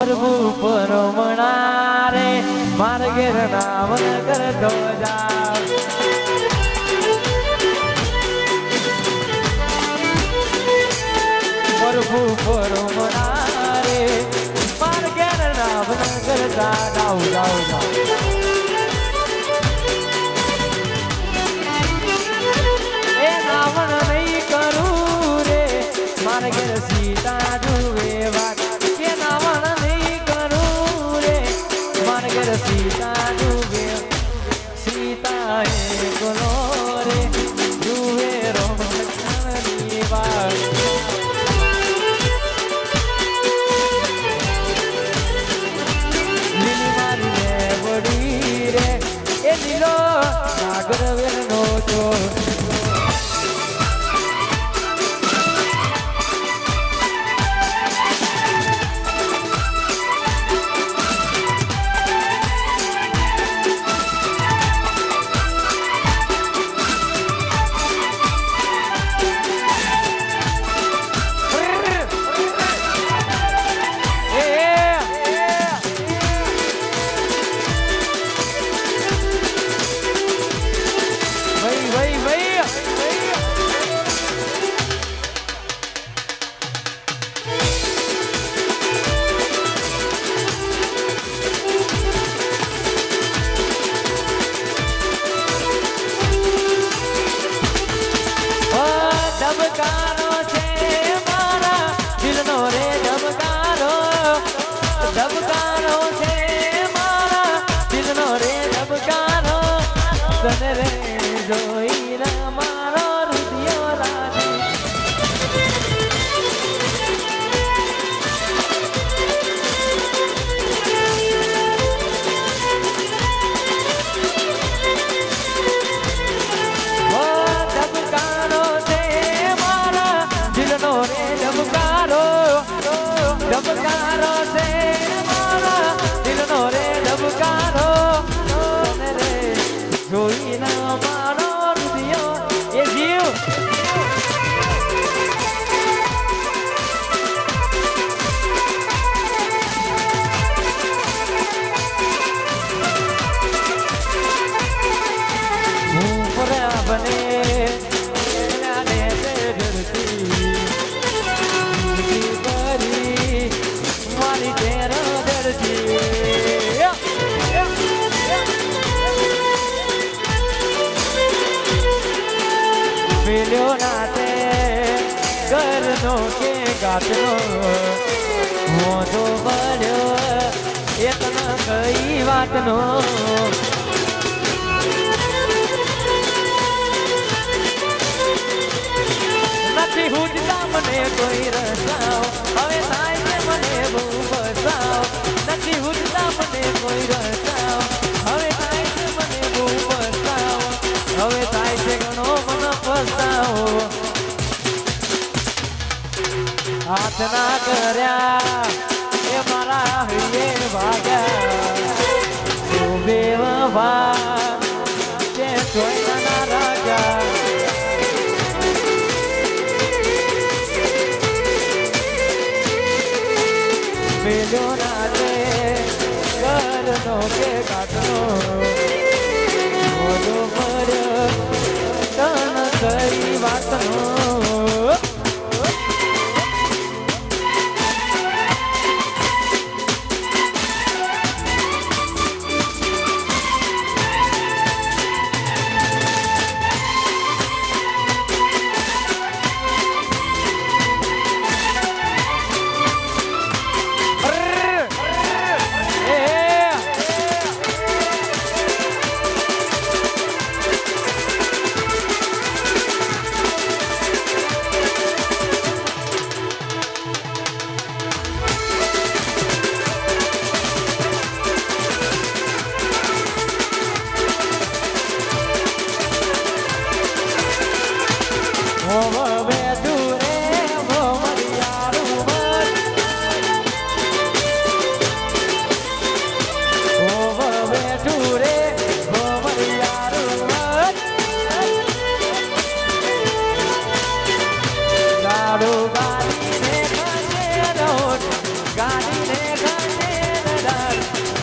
પ્રભુ પરમણા રે માર ઘેર નામ કરતો જા પ્રભુ પરમણા રે માર ઘેર નામ કરતા જાઉં જાઉં જાઉં એ નાવણ નહીં કરું રે માર ઘેર સીતા જુએ વાત કે નાવણ નહીં કરું રે માર ઘેર સીતા જુએ સીતા એ ગોલો રે જુએ રોમ લક્ષ્મણની વાત લીલી મારી વડી રે એ લીલો નાગર વેલનો ચોર ધબકારો છે મારા દિલનો રે ધબકારો ધબકારો છે મારા દિલનો રે ધબકારો તને રે જોઈને મારો હૃદય લાગે ધબકારો છે મારા દિલનો રે ધબકારો તને રે જોઈને મારો હૃદય એ જીવ હું પરા બને મિલ્યો નાતે ઘરનો કે ગાતનો મોજો બન્યો એ તને કઈ વાતનો નથી હુજતા મને કોઈ રસાવ હવે થાય છે મને બહુ બસાવ નથી હુજતા મને કોઈ રસાવ હવે થાય છે મને બહુ બસાવ હવે થાય છે ઘણો મને પસ્તાવો હાથ ના કર્યા એ મારા હૈયે ભાગ્યા બે વફા તે જોઈ ના રાજા મેલ્યો નાચે ઘરનો કે કાટનો મોજો ભર્યો તન કરી વાતનો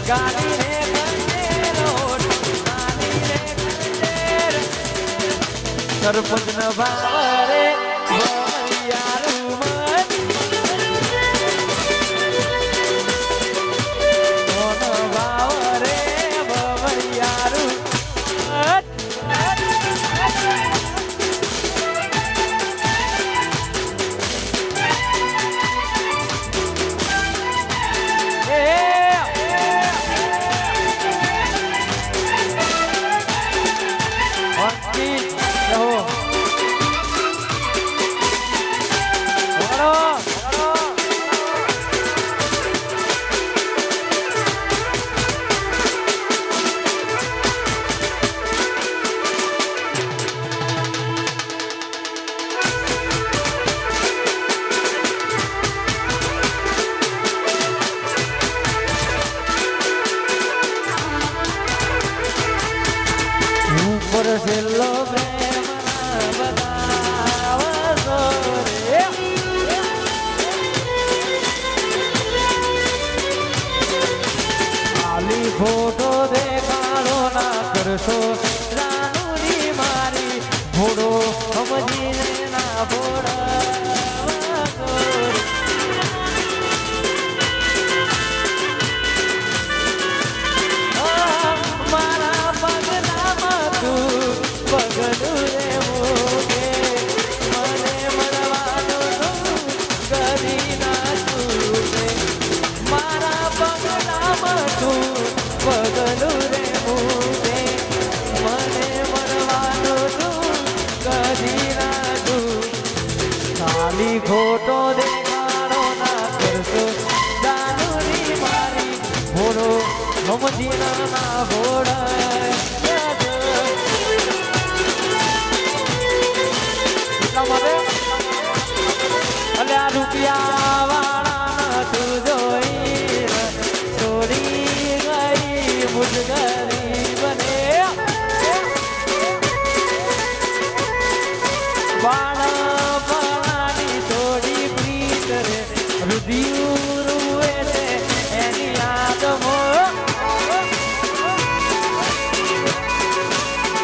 ગાડી રે કંડેરોટ ગાડી રે કંડેર સરપંચ ન ભાવરે ભવૈયારું મન કોન ભાવરે ભવૈયારું છેલ્લો પ્રેમ બતાવશો રે ખાલી ફોટો દેખાડો ના કરશો રાનુરી મારી ભોડો સમજીને ના ભોડાવશો મારા પગલામાં તું પગલું રે મોગે મને મળવાનું કરી નાખું રે મારા પગલામાં તું પગલું રે મોગે મને મળવાનું કરી નાખું ખાલી ખોટો દેખાડો ના કરશો દાનુરી મારી ભોળો સમજીના ના ભોળાય અલે આ રૂપિયા વાળા તું જોઈ છોડી ગઈ મુજ ગરીબને બાળપણાની થોડી પ્રીત રે રુધિયું રૂએ છે એની યાદમાં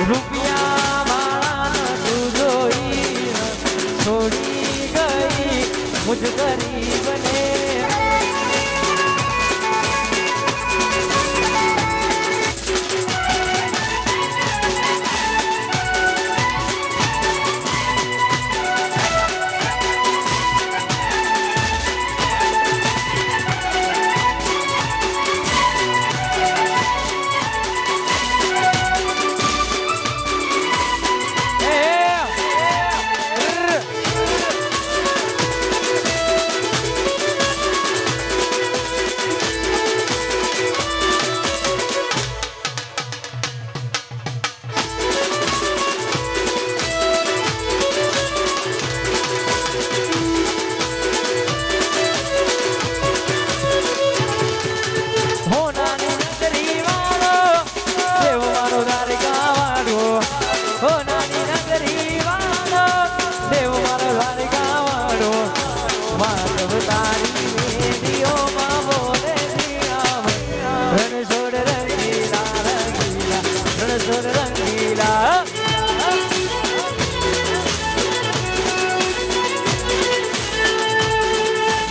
રૂપિયા વાળા તું જોઈ છોડી ગઈ મુજ ગરીબને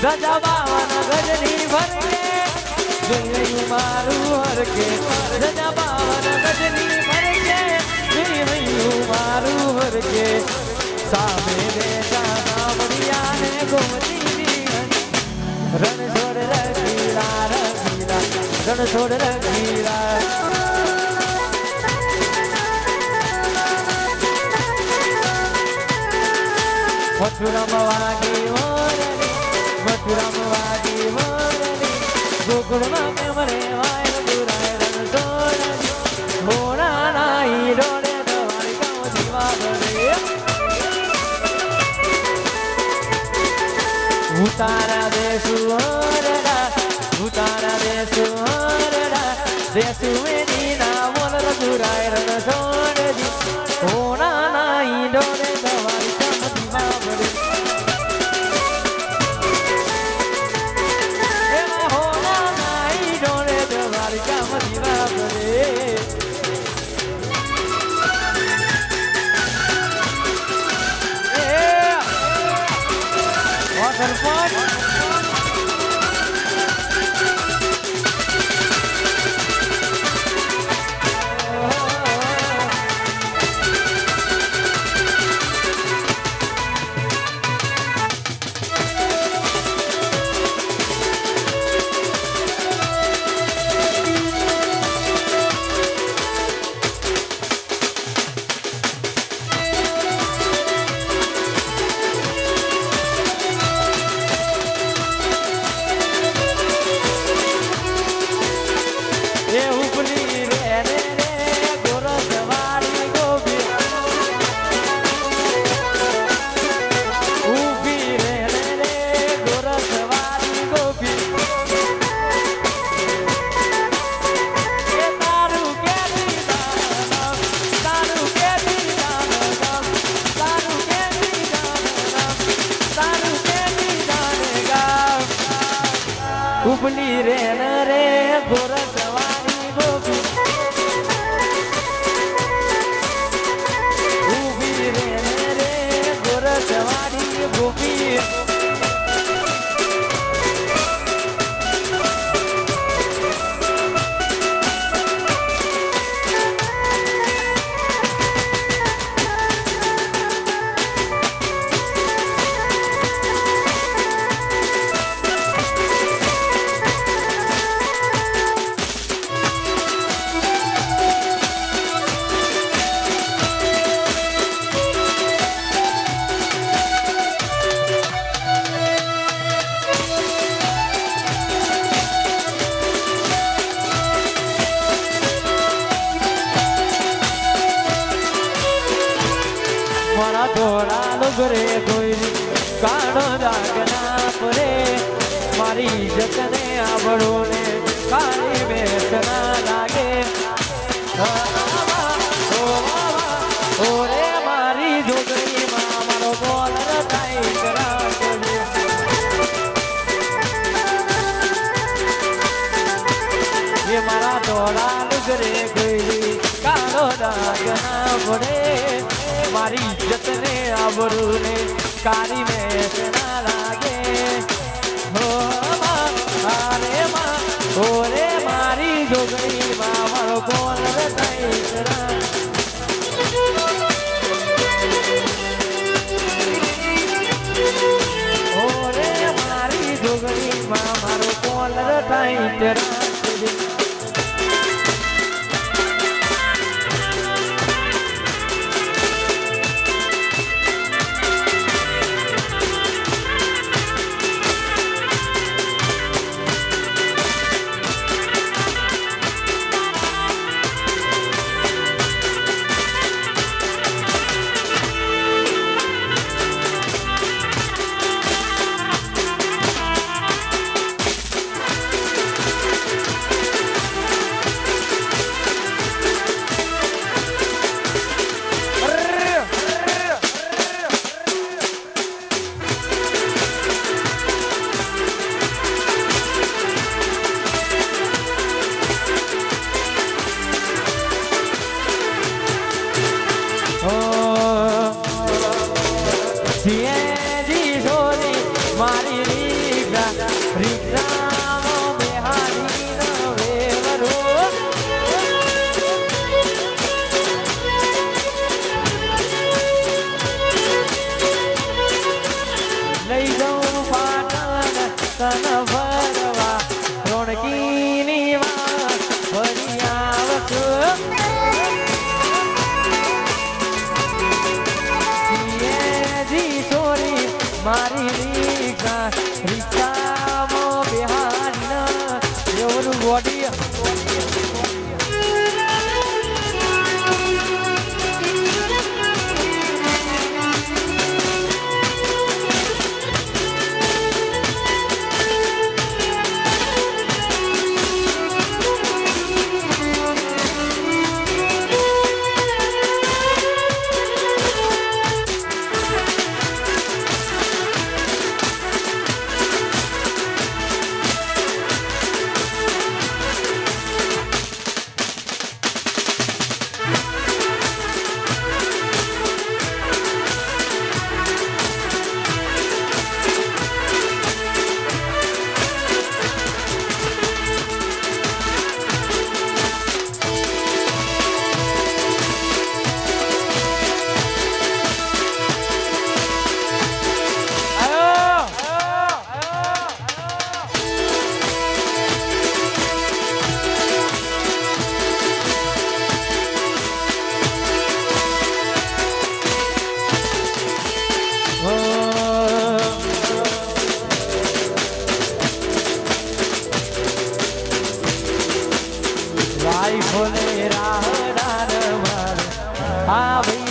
ગજા બાવન ગજની ભરકે જોયું મારું હરકે ગજા બાવન ગજની ભરકે જોયું મારું હરકે સામે બેઠા સાંભળિયાને ગોમતી રણ છોડ રંગીલા રંગીલા રણ છોડ રંગીલા મથુરામ વાગી મોરલી મથુરામ વાગી મોરલી ગોકુળમાં કેમ રે વાય રઘુરાય રણ છોડલી મોરા નાઈ ડોળે દવાઈ ગામ દીવા ભરે ઉતારા દેસુ ઓરડા ઉતારા દેસુ ઓરડા દેસુ મેની ના મોલ રઘુરાય રણ છોડલી મોરા નાઈ ડોળે દવાઈ ગામ દીવા ભરે ઉબલી રે રે ગોરસવાળી ગોપી ઉબલી રે રે ગોરસવાળી ગોપી ધોળા લુગરે કોઈ કાળો દાગ ના પડે મારી ઇજ્જતને આબળો ને કાળી વેસ ના લાગે ઓરે મારી જોગણીમાં મારો બોલર થાય કરા એ મારા ધોળા લુગરે કોઈ કાળો દાગ ના પડે મારી ઇજ્જતને આબરૂ ને કાળી વેસ ના લાગે હો અરે માં ઓરે મારી જોગણીમાં મારો બોલર થાય કરા ઓરે મારી જોગણીમાં મારો બોલર થાય કરા મારી રીક્ષા બેહાડી વેવરો લઈ જાઉં પાટણ તન ભરવા રોણકીની વાત ફરી આવશો મારી રીક્ષામાં બેહાડીને એવું બોડી ભાઈ ભોલે રાહ ડાર માર આ ભાઈ